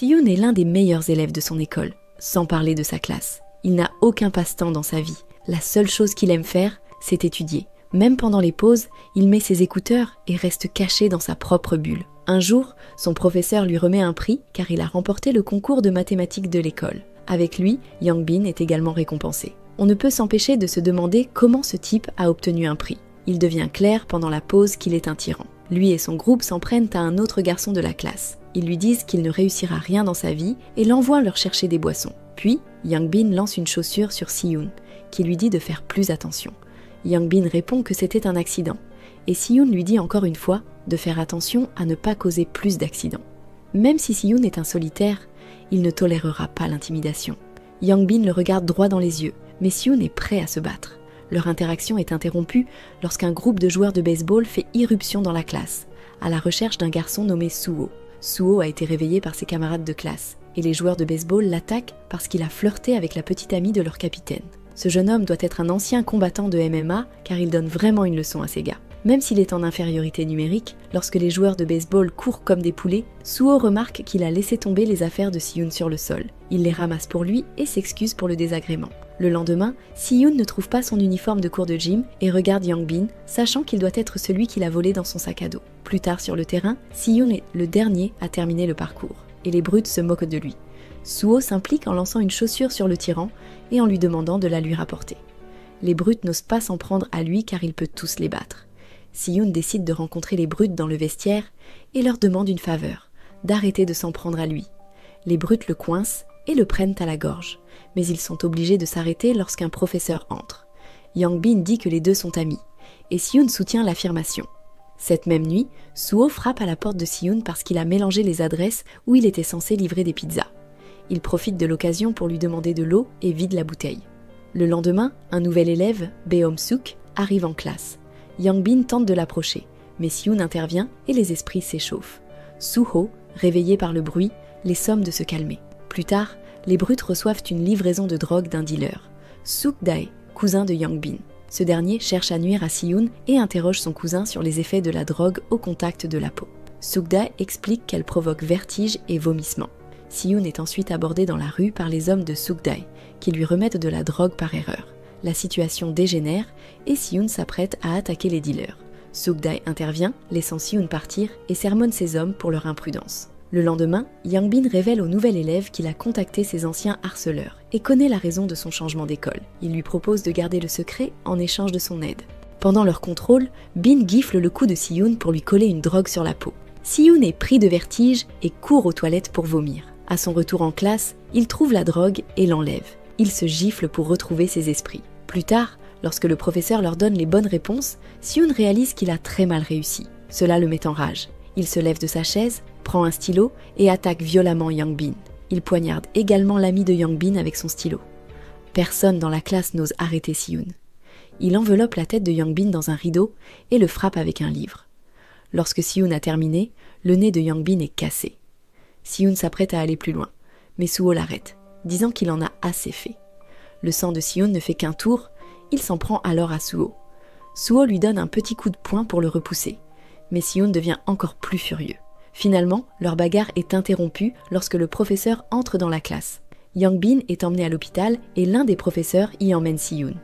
Si-yoon est l'un des meilleurs élèves de son école, sans parler de sa classe. Il n'a aucun passe-temps dans sa vie. La seule chose qu'il aime faire, c'est étudier. Même pendant les pauses, il met ses écouteurs et reste caché dans sa propre bulle. Un jour, son professeur lui remet un prix car il a remporté le concours de mathématiques de l'école. Avec lui, Yang-bin est également récompensé. On ne peut s'empêcher de se demander comment ce type a obtenu un prix. Il devient clair pendant la pause qu'il est un tyran. Lui et son groupe s'en prennent à un autre garçon de la classe. Ils lui disent qu'il ne réussira rien dans sa vie et l'envoient leur chercher des boissons. Puis, Yang-bin lance une chaussure sur Si-yoon, qui lui dit de faire plus attention. Yang-bin répond que c'était un accident, et Si-yoon lui dit encore une fois de faire attention à ne pas causer plus d'accidents. Même si Si-yoon est un solitaire, il ne tolérera pas l'intimidation. Yang-bin le regarde droit dans les yeux, mais Si-yoon est prêt à se battre. Leur interaction est interrompue lorsqu'un groupe de joueurs de baseball fait irruption dans la classe, à la recherche d'un garçon nommé Suho. Suho a été réveillé par ses camarades de classe, et les joueurs de baseball l'attaquent parce qu'il a flirté avec la petite amie de leur capitaine. Ce jeune homme doit être un ancien combattant de MMA car il donne vraiment une leçon à ses gars. Même s'il est en infériorité numérique, lorsque les joueurs de baseball courent comme des poulets, Suho remarque qu'il a laissé tomber les affaires de Si-yoon sur le sol. Il les ramasse pour lui et s'excuse pour le désagrément. Le lendemain, Si-yoon ne trouve pas son uniforme de cours de gym et regarde Yang-bin, sachant qu'il doit être celui qu'il a volé dans son sac à dos. Plus tard sur le terrain, Si-yoon est le dernier à terminer le parcours, et les brutes se moquent de lui. Suho s'implique en lançant une chaussure sur le tyran et en lui demandant de la lui rapporter. Les brutes n'osent pas s'en prendre à lui car il peut tous les battre. Si-yoon décide de rencontrer les brutes dans le vestiaire et leur demande une faveur, d'arrêter de s'en prendre à lui. Les brutes le coincent et le prennent à la gorge, mais ils sont obligés de s'arrêter lorsqu'un professeur entre. Yang-bin dit que les deux sont amis, et Si-yoon soutient l'affirmation. Cette même nuit, Suho frappe à la porte de Si-yoon parce qu'il a mélangé les adresses où il était censé livrer des pizzas. Il profite de l'occasion pour lui demander de l'eau et vide la bouteille. Le lendemain, un nouvel élève, Beom-suk, arrive en classe. Yang-bin tente de l'approcher, mais Si-yoon intervient et les esprits s'échauffent. Suho, réveillé par le bruit, les somme de se calmer. Plus tard, les brutes reçoivent une livraison de drogue d'un dealer, Suk-dae, cousin de Yang-bin. Ce dernier cherche à nuire à Si-yoon et interroge son cousin sur les effets de la drogue au contact de la peau. Suk-dae explique qu'elle provoque vertige et vomissements. Si-yoon est ensuite abordé dans la rue par les hommes de Suk-dae, qui lui remettent de la drogue par erreur. La situation dégénère et Si-yoon s'apprête à attaquer les dealers. Suk-dae intervient, laissant Si-yoon partir et sermonne ses hommes pour leur imprudence. Le lendemain, Yang-bin révèle au nouvel élève qu'il a contacté ses anciens harceleurs et connaît la raison de son changement d'école. Il lui propose de garder le secret en échange de son aide. Pendant leur contrôle, Bin gifle le cou de Si-yoon pour lui coller une drogue sur la peau. Si-yoon est pris de vertige et court aux toilettes pour vomir. À son retour en classe, il trouve la drogue et l'enlève. Il se gifle pour retrouver ses esprits. Plus tard, lorsque le professeur leur donne les bonnes réponses, Si-yoon réalise qu'il a très mal réussi. Cela le met en rage. Il se lève de sa chaise, prend un stylo et attaque violemment Yang-bin. Il poignarde également l'ami de Yang-bin avec son stylo. Personne dans la classe n'ose arrêter Si-yoon. Il enveloppe la tête de Yang-bin dans un rideau et le frappe avec un livre. Lorsque Si-yoon a terminé, le nez de Yang-bin est cassé. Si-yoon s'apprête à aller plus loin, mais Suho l'arrête, disant qu'il en a assez fait. Le sang de Si-yoon ne fait qu'un tour, il s'en prend alors à Suho. Suho lui donne un petit coup de poing pour le repousser, mais Si-yoon devient encore plus furieux. Finalement, leur bagarre est interrompue lorsque le professeur entre dans la classe. Yang-bin est emmené à l'hôpital et l'un des professeurs y emmène Si-yoon.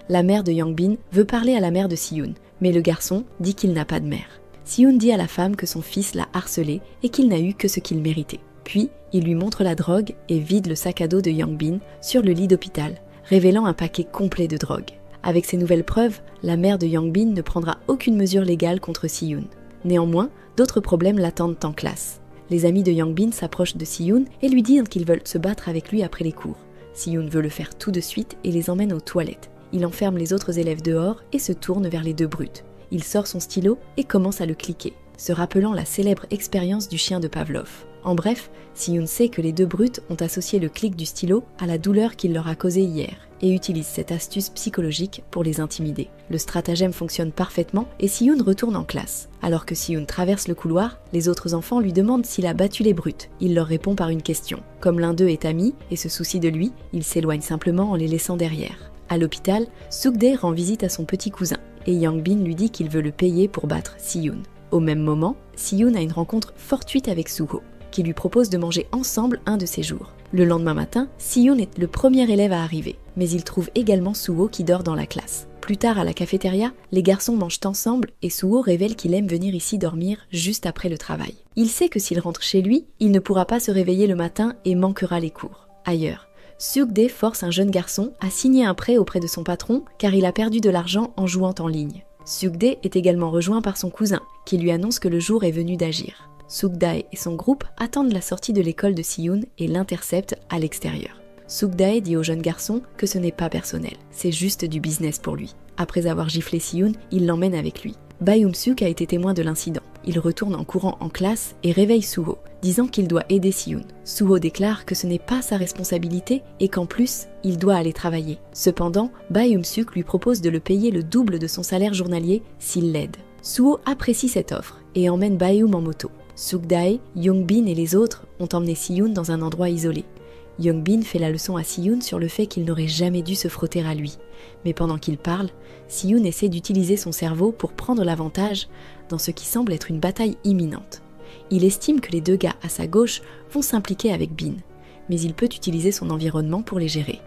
La mère de Yang-bin veut parler à la mère de Si-yoon, mais le garçon dit qu'il n'a pas de mère. Si-yoon dit à la femme que son fils l'a harcelé et qu'il n'a eu que ce qu'il méritait. Puis, il lui montre la drogue et vide le sac à dos de Yang-bin sur le lit d'hôpital, révélant un paquet complet de drogue. Avec ces nouvelles preuves, la mère de Yang-bin ne prendra aucune mesure légale contre Si-yoon. Néanmoins, d'autres problèmes l'attendent en classe. Les amis de Yang-bin s'approchent de Si-yoon et lui disent qu'ils veulent se battre avec lui après les cours. Si-yoon veut le faire tout de suite et les emmène aux toilettes. Il enferme les autres élèves dehors et se tourne vers les deux brutes. Il sort son stylo et commence à le cliquer, se rappelant la célèbre expérience du chien de Pavlov. En bref, Si-yoon sait que les deux brutes ont associé le clic du stylo à la douleur qu'il leur a causée hier et utilise cette astuce psychologique pour les intimider. Le stratagème fonctionne parfaitement et Si-yoon retourne en classe. Alors que Si-yoon traverse le couloir, les autres enfants lui demandent s'il a battu les brutes. Il leur répond par une question. Comme l'un d'eux est ami et se soucie de lui, il s'éloigne simplement en les laissant derrière. À l'hôpital, Suk-dae rend visite à son petit cousin et Yang-bin lui dit qu'il veut le payer pour battre Si-yoon. Au même moment, Si-yoon a une rencontre fortuite avec Suho. qui lui propose de manger ensemble un de ces jours. Le lendemain matin, Si-yoon est le premier élève à arriver, mais il trouve également Suho qui dort dans la classe. Plus tard à la cafétéria, les garçons mangent ensemble et Suho révèle qu'il aime venir ici dormir juste après le travail. Il sait que s'il rentre chez lui, il ne pourra pas se réveiller le matin et manquera les cours. Ailleurs, Suk-dae force un jeune garçon à signer un prêt auprès de son patron car il a perdu de l'argent en jouant en ligne. Suk-dae est également rejoint par son cousin qui lui annonce que le jour est venu d'agir. Suk-dae et son groupe attendent la sortie de l'école de Si-yoon et l'interceptent à l'extérieur. Suk-dae dit au jeune garçon que ce n'est pas personnel, c'est juste du business pour lui. Après avoir giflé Si-yoon, il l'emmène avec lui. Baeum-suk a été témoin de l'incident. Il retourne en courant en classe et réveille Suho, disant qu'il doit aider Si-yoon. Suho déclare que ce n'est pas sa responsabilité et qu'en plus, il doit aller travailler. Cependant, Baeum-suk lui propose de le payer le double de son salaire journalier s'il l'aide. Suho apprécie cette offre et emmène Baeum en moto. Suk-dae, Young-bin et les autres ont emmené Si-yoon dans un endroit isolé. Young-bin fait la leçon à Si-yoon sur le fait qu'il n'aurait jamais dû se frotter à lui. Mais pendant qu'il parle, Si-yoon essaie d'utiliser son cerveau pour prendre l'avantage dans ce qui semble être une bataille imminente. Il estime que les deux gars à sa gauche vont s'impliquer avec Bin, mais il peut utiliser son environnement pour les gérer.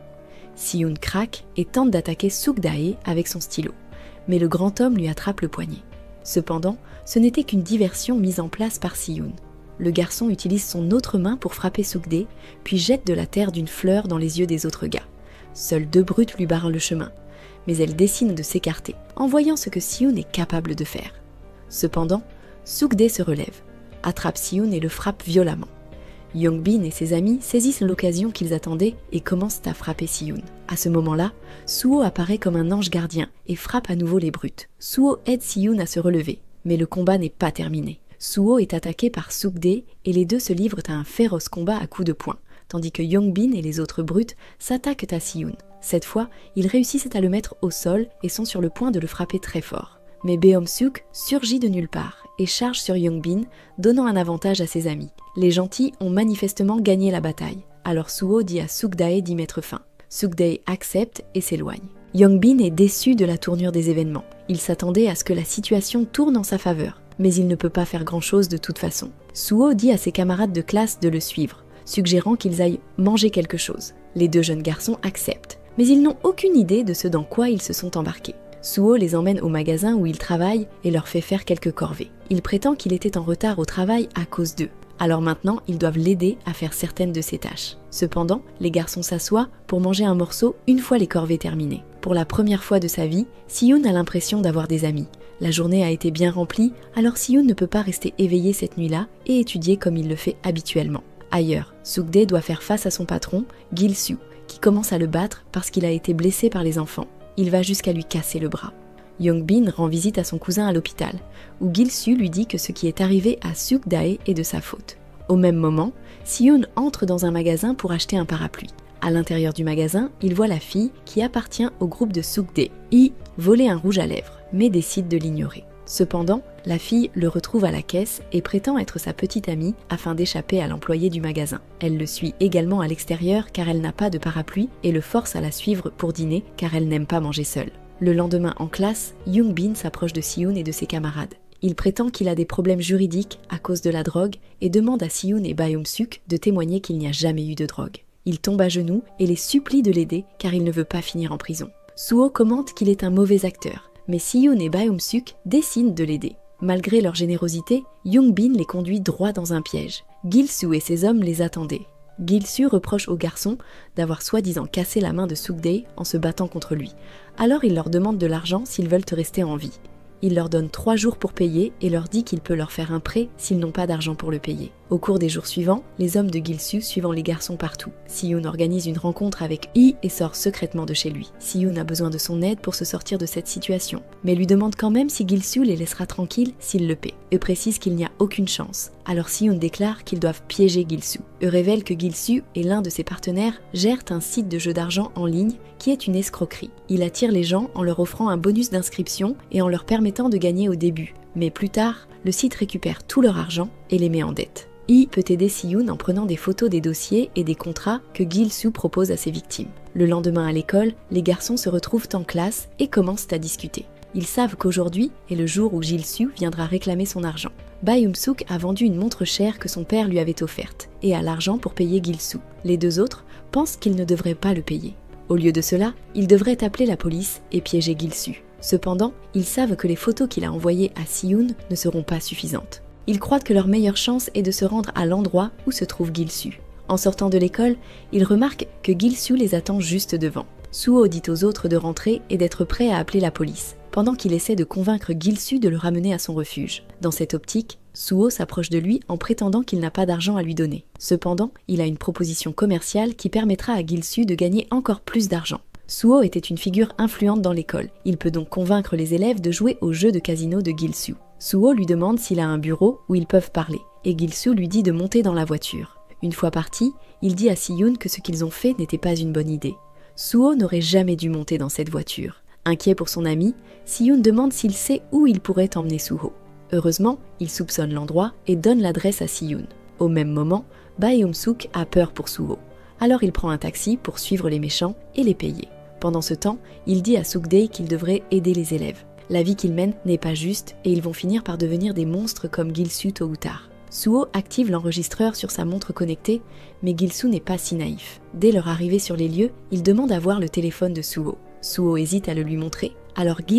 Si-yoon craque et tente d'attaquer Suk-dae avec son stylo, mais le grand homme lui attrape le poignet. Cependant, ce n'était qu'une diversion mise en place par Si-yoon. Le garçon utilise son autre main pour frapper Suk-dae, puis jette de la terre d'une fleur dans les yeux des autres gars. Seules deux brutes lui barrent le chemin, mais elle décide de s'écarter, en voyant ce que Si-yoon est capable de faire. Cependant, Suk-dae se relève, attrape Si-yoon et le frappe violemment. Young-bin et ses amis saisissent l'occasion qu'ils attendaient et commencent à frapper Si-yoon. À ce moment-là, Suho apparaît comme un ange gardien et frappe à nouveau les brutes. Suho aide Si-yoon à se relever, mais le combat n'est pas terminé. Suho est attaqué par Suk-dae et les deux se livrent à un féroce combat à coups de poing, tandis que Young-bin et les autres brutes s'attaquent à Si-yoon. Cette fois, ils réussissent à le mettre au sol et sont sur le point de le frapper très fort. Mais Baeum-suk surgit de nulle part et charge sur Young-bin, donnant un avantage à ses amis. Les gentils ont manifestement gagné la bataille, alors Suho dit à Suk-dae d'y mettre fin. Suk-dae accepte et s'éloigne. Young-bin est déçu de la tournure des événements. Il s'attendait à ce que la situation tourne en sa faveur, mais il ne peut pas faire grand-chose de toute façon. Suho dit à ses camarades de classe de le suivre, suggérant qu'ils aillent manger quelque chose. Les deux jeunes garçons acceptent, mais ils n'ont aucune idée de ce dans quoi ils se sont embarqués. Suho les emmène au magasin où il travaille et leur fait faire quelques corvées. Il prétend qu'il était en retard au travail à cause d'eux. Alors maintenant, ils doivent l'aider à faire certaines de ses tâches. Cependant, les garçons s'assoient pour manger un morceau une fois les corvées terminées. Pour la première fois de sa vie, Si-yoon a l'impression d'avoir des amis. La journée a été bien remplie, alors Si-yoon ne peut pas rester éveillé cette nuit-là et étudier comme il le fait habituellement. Ailleurs, Suk-dae doit faire face à son patron, Gil-soo, qui commence à le battre parce qu'il a été blessé par les enfants. Il va jusqu'à lui casser le bras. Young-bin rend visite à son cousin à l'hôpital, où Gil-soo lui dit que ce qui est arrivé à Suk-dae est de sa faute. Au même moment, Si-yoon entre dans un magasin pour acheter un parapluie. À l'intérieur du magasin, il voit la fille qui appartient au groupe de Suk-dae, voler un rouge à lèvres, mais décide de l'ignorer. Cependant, la fille le retrouve à la caisse et prétend être sa petite amie afin d'échapper à l'employé du magasin. Elle le suit également à l'extérieur car elle n'a pas de parapluie et le force à la suivre pour dîner car elle n'aime pas manger seule. Le lendemain en classe, Young-bin s'approche de Si-yoon et de ses camarades. Il prétend qu'il a des problèmes juridiques à cause de la drogue et demande à Si-yoon et Baeum-suk de témoigner qu'il n'y a jamais eu de drogue. Il tombe à genoux et les supplie de l'aider car il ne veut pas finir en prison. Suho commente qu'il est un mauvais acteur, mais Si-yoon et Baeum-suk décident de l'aider. Malgré leur générosité, Young-bin les conduit droit dans un piège. Gil-soo et ses hommes les attendaient. Gil-soo reproche aux garçons d'avoir soi-disant cassé la main de Suk-dae en se battant contre lui. Alors il leur demande de l'argent s'ils veulent rester en vie. Il leur donne 3 jours pour payer et leur dit qu'il peut leur faire un prêt s'ils n'ont pas d'argent pour le payer. Au cours des jours suivants, les hommes de Gil-soo suivant les garçons partout. Si-yoon organise une rencontre avec et sort secrètement de chez lui. Si-yoon a besoin de son aide pour se sortir de cette situation, mais lui demande quand même si Gil-soo les laissera tranquilles s'il le paie. Eux précise qu'il n'y a aucune chance. Alors Si-yoon déclare qu'ils doivent piéger Gil-soo. Eux révèlent que Gil-soo et l'un de ses partenaires gèrent un site de jeu d'argent en ligne qui est une escroquerie. Il attire les gens en leur offrant un bonus d'inscription et en leur permettant de gagner au début. Mais plus tard, le site récupère tout leur argent et les met en dette. Peut aider Si-yoon en prenant des photos des dossiers et des contrats que Gil-soo propose à ses victimes. Le lendemain à l'école, les garçons se retrouvent en classe et commencent à discuter. Ils savent qu'aujourd'hui est le jour où Gil-soo viendra réclamer son argent. Bae-eum-suk a vendu une montre chère que son père lui avait offerte et a l'argent pour payer Gil-soo. Les deux autres pensent qu'ils ne devraient pas le payer. Au lieu de cela, ils devraient appeler la police et piéger Gil-soo. Cependant, ils savent que les photos qu'il a envoyées à Si-yoon ne seront pas suffisantes. Ils croient que leur meilleure chance est de se rendre à l'endroit où se trouve Gil-soo. En sortant de l'école, ils remarquent que Gil-soo les attend juste devant. Suho dit aux autres de rentrer et d'être prêts à appeler la police, pendant qu'il essaie de convaincre Gil-soo de le ramener à son refuge. Dans cette optique, Suho s'approche de lui en prétendant qu'il n'a pas d'argent à lui donner. Cependant, il a une proposition commerciale qui permettra à Gil-soo de gagner encore plus d'argent. Suho était une figure influente dans l'école. Il peut donc convaincre les élèves de jouer au jeu de casino de Gil-soo. Suho lui demande s'il a un bureau où ils peuvent parler, et Gil-soo lui dit de monter dans la voiture. Une fois parti, il dit à Si-yoon que ce qu'ils ont fait n'était pas une bonne idée. Suho n'aurait jamais dû monter dans cette voiture. Inquiet pour son ami, Si-yoon demande s'il sait où il pourrait emmener Suho. Heureusement, il soupçonne l'endroit et donne l'adresse à Si-yoon. Au même moment, Bae-eum-suk a peur pour Suho. Alors il prend un taxi pour suivre les méchants et les payer. Pendant ce temps, il dit à Suk-dae qu'il devrait aider les élèves. La vie qu'ils mènent n'est pas juste et ils vont finir par devenir des monstres comme Gil-soo tôt ou tard. Suho active l'enregistreur sur sa montre connectée, mais Gil-soo n'est pas si naïf. Dès leur arrivée sur les lieux, il demande à voir le téléphone de Suho. Suho hésite à le lui montrer, alors Gil